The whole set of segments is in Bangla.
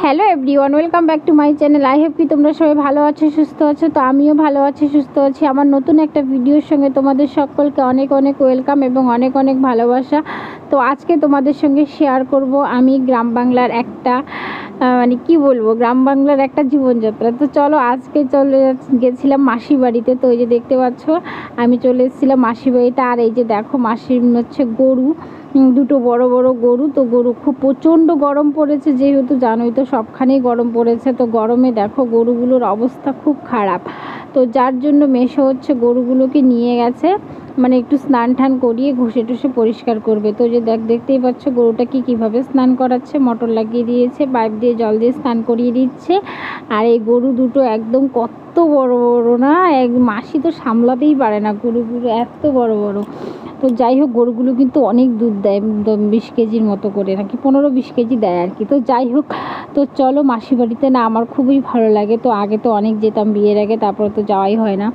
Hello everyone, welcome back to my channel. I hope কি তোমরা সবাই ভালো আছো, সুস্থ আছো। তো আমিও ভালো আছি, সুস্থ আছি। আমার নতুন একটা ভিডিওর সঙ্গে তোমাদের সকলকে অনেক অনেক ওয়েলকাম এবং অনেক অনেক ভালোবাসা। তো আজকে তোমাদের সঙ্গে শেয়ার করব আমি গ্রাম বাংলার একটা মানে কি বলবো, গ্রাম বাংলার একটা জীবনযাত্রা। তো চলো, আজকে গেছিলাম মাসির বাড়িতে। তো এই যে দেখতে পাচ্ছ আমি চলে এসেছিলাম মাসির বাড়িতে। আর এই যে দেখো মাসির হচ্ছে গরু, দুটো বড় বড় গরু। তো গরু খুব প্রচণ্ড গরম পড়েছে, যেহেতু জানোই তো সবখানেই গরম পড়েছে। তো গরমে দেখো গরুগুলোর অবস্থা খুব খারাপ। তো যার জন্য মেশো হচ্ছে গরুগুলোকে নিয়ে গেছে, মানে একটু স্নান টান করিয়ে ঘষে টুষে পরিষ্কার করবে। তো যে দেখতেই পাচ্ছ গরুটাকে কীভাবে স্নান করাচ্ছে, মোটর লাগিয়ে দিয়েছে, পাইপ দিয়ে জল দিয়ে স্নান করিয়ে দিচ্ছে। আর এই গরু দুটো একদম কত বড় বড় না, এক মাসি তো সামলাতেই পারে না, গরুগুলো এত বড় বড়। তো যাই হোক গরুগুলো কিন্তু অনেক দুধ দেয়, 20 কেজির মতো করে, নাকি 15-20 কেজি দেয় আর কি। তো যাই হোক, তো চলো মাসি বাড়িতে না আমার খুবই ভালো লাগে। তো আগে তো অনেক যেতাম বিয়ের আগে, তারপরে তো যাওয়াই হয় না।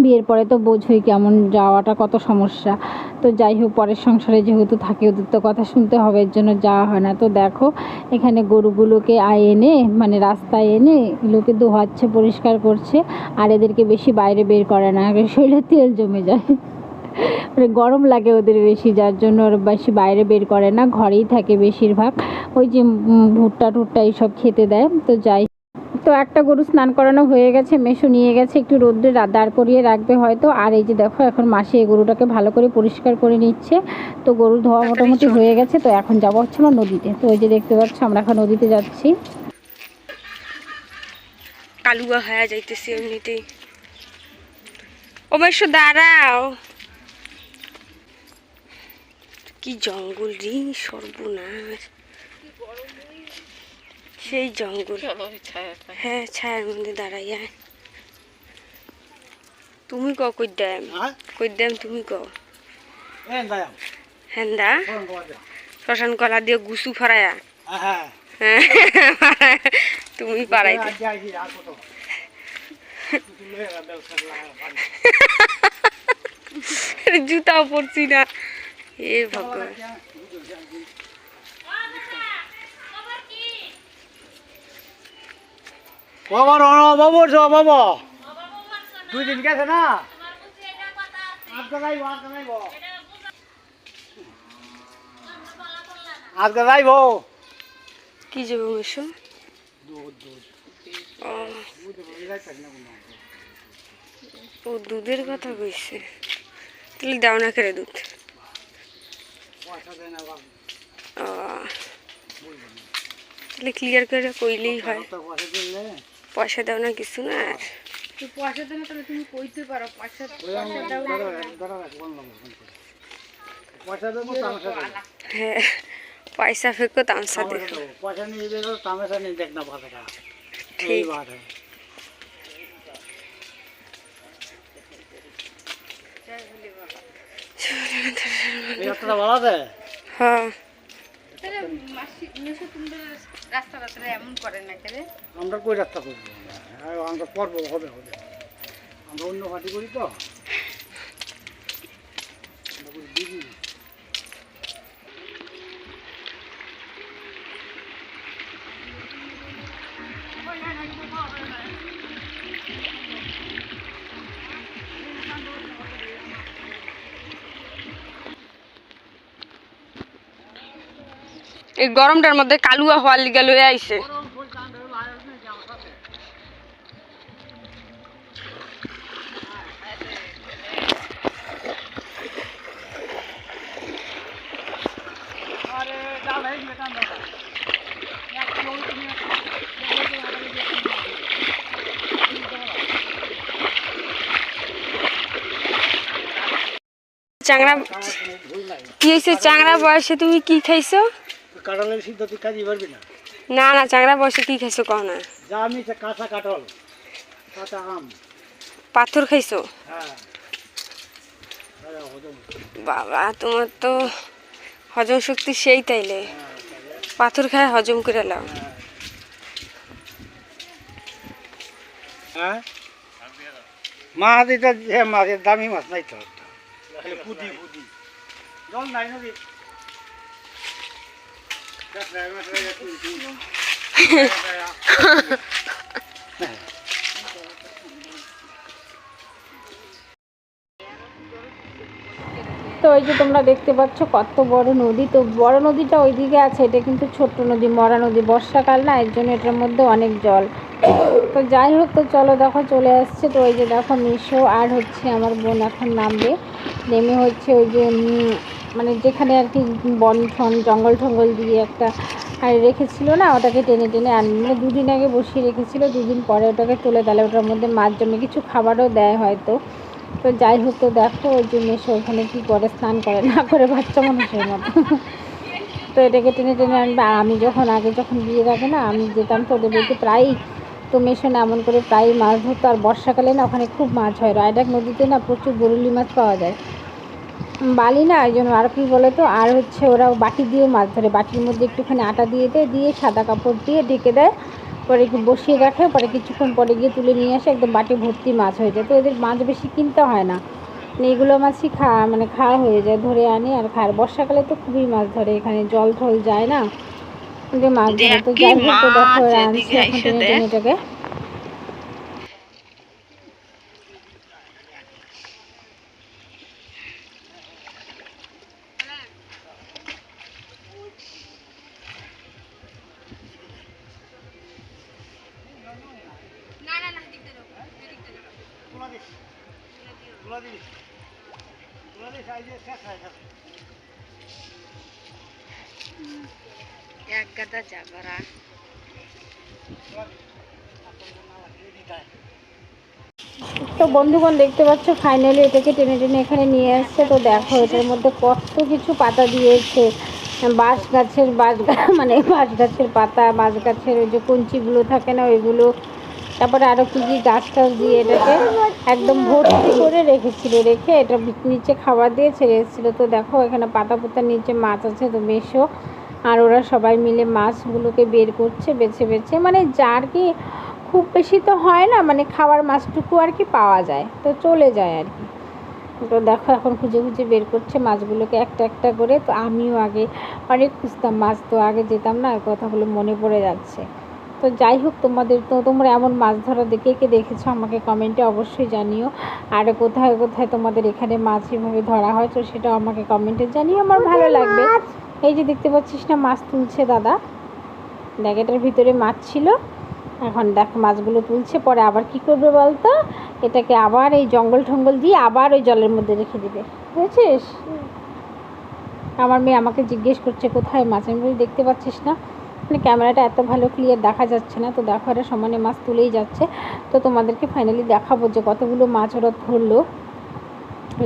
বিয়ের পরে তো বোঝোই কেমন যাওয়াটা কত সমস্যা। তো যাই হোক, পরের সংসারে যেহেতু থাকে ওদের তো কথা শুনতে হবে, এর জন্য যাওয়া হয় না। তো দেখো এখানে গরুগুলোকে এনে মানে রাস্তায় এনে এগুলোকে ধোয়াচ্ছে, পরিষ্কার করছে। আর এদেরকে বেশি বাইরে বের করে না, শরীরে তেল জমে যায়, মানে গরম লাগে ওদের বেশি, যার জন্য ওরা বেশি বাইরে বের করে না, ঘরেই থাকে বেশিরভাগ। ওই যে ভুট্টা টুট্টা এইসব খেতে দেয়। তো যাই, তো একটা গরু স্নান করানো হয়ে গেছে, মেশো নিয়ে গেছে একটু রোদ্রে দাঁড় করিয়ে রাখবে হয়তো। আর এই যে দেখো এখন মাসি এই গরুটাকে ভালো করে পরিষ্কার করে নিচ্ছে। তো গরু ধোয়া মোটামুটি হয়ে গেছে। তো এখন যাবো হচ্ছে আমার নদীতে। তো ওই যে দেখতে পাচ্ছ আমরা এখন নদীতে যাচ্ছি। কালুয়া হয়ে যাইতেছি এমনিতেই। অবশ্য দাঁড়াও, কি জঙ্গল রে, সর্বনাশ, সেই জঙ্গল। হ্যাঁ, ছায়ার মধ্যে দাঁড়াইয়া তুমি কই দেম, তুমি হেন্দা শ্মশান কলা দিয়ে গুসু ফরায়া। তুমি পারাই জুতাও পরছি না, এ ভগবান। বাবা 2 দিন গেছে না, আজকে যাইব কি যাবো মেশো? ও দুধের কথা কইছে, তাহলে দাও না করে দুধ। তাহলে ক্লিয়ার করে কইলেই হয়, পয়সা দাও না কিছু না। আর পয়সা দেবে তাহলে তুমি কইতে পারো, পয়সা হ্যাঁ, পয়সা ফেঁকো তামসা দেখো। পয়সা নিয়ে দেখো, তামাশা নিয়ে দেখ না কথাটা। ঠিক আছে। হ্যাঁ, আমরা কই রাস্তা করবো, আমরা করবো, হবে হবে, আমরা অন্য পার্টি করি তো। এই গরমটার মধ্যে কালুয়া হওয়ার লিগা লয়ে আইছে। চাংড়া কি হয়েছে? চাংড়া বয়সে তুমি কি খাইছো? কাঁঠালের সিদ্ধ তুই কাজই পারবি না। না না, চাংড়া বয়সে কি খাইছো কও না। যা আমি কাঁচা কাঁঠাল, কাঁচা আম, পাথর খাইছো? হ্যাঁ। বাবা, তোমার তো হজম শক্তি সেই, তাইলে পাথর খায় হজম করে লাও। হ্যাঁ, মাছ এটা মাছের দামি মাছ নাই তো, পুঁটি পুঁটি জল নাই নদী। তো ওই যে তোমরা দেখতে পাচ্ছ কত বড় নদী, তো বড় নদীটা ওইদিকে আছে, এটা কিন্তু ছোট্ট নদী, মরা নদী, বর্ষাকাল না, এর জন্য এটার মধ্যে অনেক জল। তো যাই হোক, তো চলো দেখো চলে আসছে। তো ওই যে দেখো মিশো আর হচ্ছে আমার বোন এখন নামবে, নেমে হচ্ছে ওই যে মানে যেখানে আর কি বন ঠন জঙ্গল টঙ্গল দিয়ে একটা আর রেখেছিল না, ওটাকে টেনে টেনে মানে দুদিন আগে বসিয়ে রেখেছিল, দুদিন পরে ওটাকে তুলে দিলে ওটার মধ্যে মাছ জমে, কিছু খাবারও দেয় হয়তো। তো যাই হোক, তো দেখো ওই যে মেশো ওখানে কী করে, স্নান করে না করে বাচ্চা মানুষের মতো। তো এটাকে টেনে টেনে আনবে। আর আমি যখন আগে যখন বিয়ের আগে না আমি যেতাম তো ওদের বাড়িতে প্রায়ই, তো মেশো না এমন করে প্রায়ই মাছ ধরতো। আর বর্ষাকালে না ওখানে খুব মাছ হয়, রায়ডাক নদীতে না প্রচুর বরুলি মাছ পাওয়া যায়, বালি না ওই জন্য। আর কি বলে তো, আর হচ্ছে ওরা বাটি দিয়ে মাছ ধরে, বাটির মধ্যে একটুখানি আটা দিয়ে দেয়, দিয়ে সাদা কাপড় দিয়ে ঢেকে দেয়, পরে একটু বসিয়ে রাখে, পরে কিছুক্ষণ পরে গিয়ে তুলে নিয়ে আসে, একদম বাটি ভর্তি মাছ হয়ে যায়। তো এদের মাছ বেশি কিনতে হয় না, মানে এগুলো মাছই খাওয়া হয়ে যায়, ধরে আনে আর খায়। বর্ষাকালে তো খুবই মাছ ধরে, এখানে জল ঠল যায় না, যে মাছ ধরে। তো যাই হোক, তো দেখো ওরা আনছে এখন টেনে টেনে এটাকে। এক গাদা জাগরা। তো বন্ধুগণ দেখতে পাচ্ছ ফাইনালি এটাকে টেনে টেনে এখানে নিয়ে আসছে। তো দেখো এটার মধ্যে কত কিছু পাতা দিয়েছে, বাঁশ গাছের মানে বাঁশ গাছের পাতা, বাঁশ গাছের ওই যে কঞ্চিগুলো থাকে না ওইগুলো, তারপরে আরও কী কী গাছ টাছ দিয়ে এটাকে একদম ভর্তি করে রেখেছিল, রেখে এটা নিচে খাবার দিয়ে ছেড়ে এসেছিলো। তো দেখো এখানে পাতা পাতার নিচে মাছ আছে, তো মেশো আর ওরা সবাই মিলে মাছগুলোকে বের করছে বেছে বেছে, মানে যার কি খুব বেশি তো হয় না, মানে খাওয়ার মাছটুকু আর কি পাওয়া যায়, তো চলে যায় আর কি। তো দেখো এখন খুঁজে খুঁজে বের করছে মাছগুলোকে একটা একটা করে। তো আমিও আগে অনেক খুঁজতাম মাছ, তো আগে যেতাম না, কথাগুলো মনে পড়ে যাচ্ছে। তো যাই হোক, তোমরা এমন মাছ ধরা দেখে কে দেখেছো আমাকে কমেন্টে অবশ্যই জানিও। আর কোথায় কোথায় তোমাদের এখানে মাছ এভাবে ধরা হয়, তো সেটাও আমাকে কমেন্টে জানিও, আমার ভালো লাগবে। এই যে দেখতে পাচ্ছিস না, মাছ তুলছে দাদা, দেখ এটার ভিতরে মাছ ছিল, এখন দেখ মাছগুলো তুলছে, পরে আবার কি করবে বলতো, এটাকে আবার এই জঙ্গল ঠঙ্গল দিয়ে আবার ওই জলের মধ্যে রেখে দিবে, বুঝেছিস? আমার মেয়ে আমাকে জিজ্ঞেস করছে কোথায় মাছ, আমি বলি দেখতে পাচ্ছিস না, মানে ক্যামেরাটা এত ভালো ক্লিয়ার দেখা যাচ্ছে না। তো দেখো এরা সমানে মাছ তুলেই যাচ্ছে। তো তোমাদেরকে ফাইনালি দেখাবো যে কতগুলো মাছ ওরা ধরলো।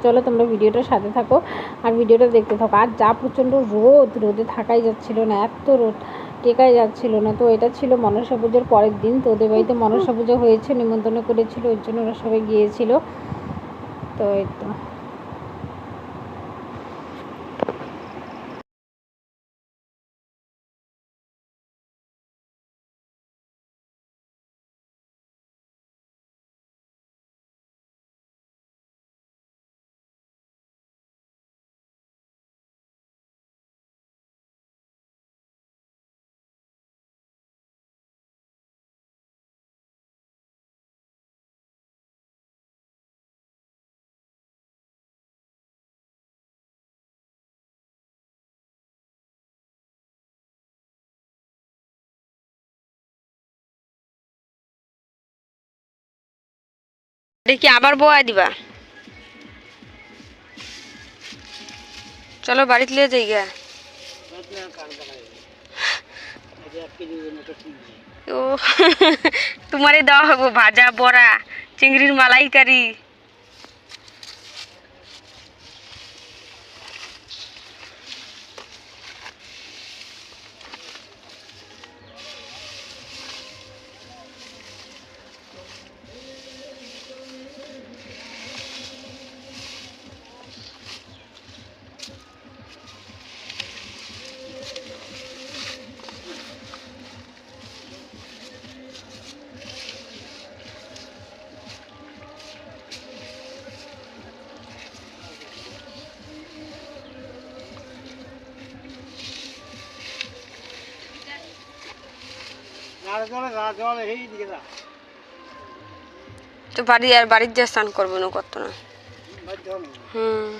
চলো তোমরা ভিডিওটার সাথে থাকো আর ভিডিওটা দেখতে থাকো। আর যা প্রচণ্ড রোদ, রোদে থাকাই যাচ্ছিল না, এত রোদ, টেকাই যাচ্ছিল না। তো এটা ছিল মনসা পুজোর পরের দিন, তো ওদের বাড়িতে মনসা পুজো হয়েছে, নিমন্ত্রণ করেছিল, ওই জন্য ওরা সবাই গিয়েছিল। তো এই তো দেখি আবার বয়া দিবা, চলো বাড়িতে লিয়ে যাই গা। ও তোমারই দেওয়া হবো ভাজা বড়া চিংড়ির মালাইকারি। আর জলে যা জলে এই দিকে যা তো বাড়ির যা স্নান করবো না করতো না বাধ্য হলো হুম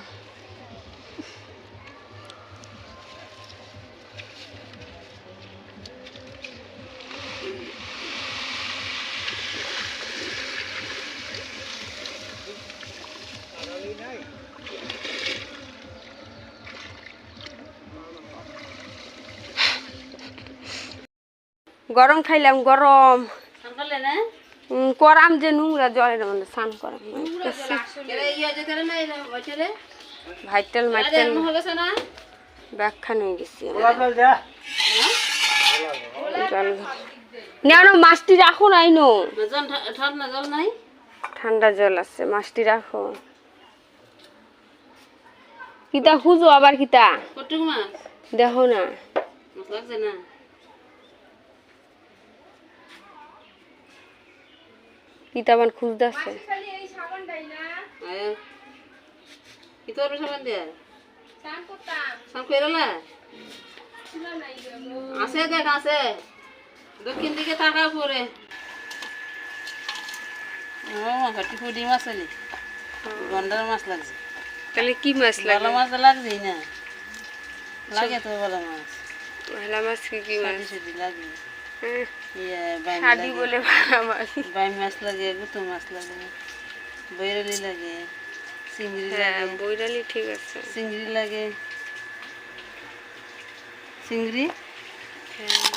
গরম খাইলাম গরম করাম যে নোংরা জলের মধ্যে স্নান করাম ভাইটাল মাইটাল ব্যাখ্যা নিয়ে গেছি গোলাপ জল যা জল নেও না মাছটি রাখো নাই নো ঠান্ডা জল নাই ঠান্ডা জল আছে মাছটি রাখো কিতা খুঁজো আবার কিতা কটুক মাছ দেখো না মাছ লাগছে না কিতা মান খুঁজতেছে কি তোর সাবান দিয়ে স্নান কইরালা আছে দেখ আছে দক্ষিণ দিকে তাকা পরে ঘাটি ফুটি মাছ আলি গন্ডার মাছ লাগছে তাহলে কি মাছ লাগে ভালো মাছ লাগছেই না লাগে তো ভালো মাছ ভালো মাছ কি মাছ সেটি লাগে হ্যাঁ, ইয়ে বাইম শাদি লাগে বলে ভালো মাছ বাইম মাছ লাগে গুতো মাছ লাগে বৈরালি লাগে চিংড়ি হ্যাঁ লাগে বৈরালি ঠিক আছে চিংড়ি লাগে চিংড়ি হ্যাঁ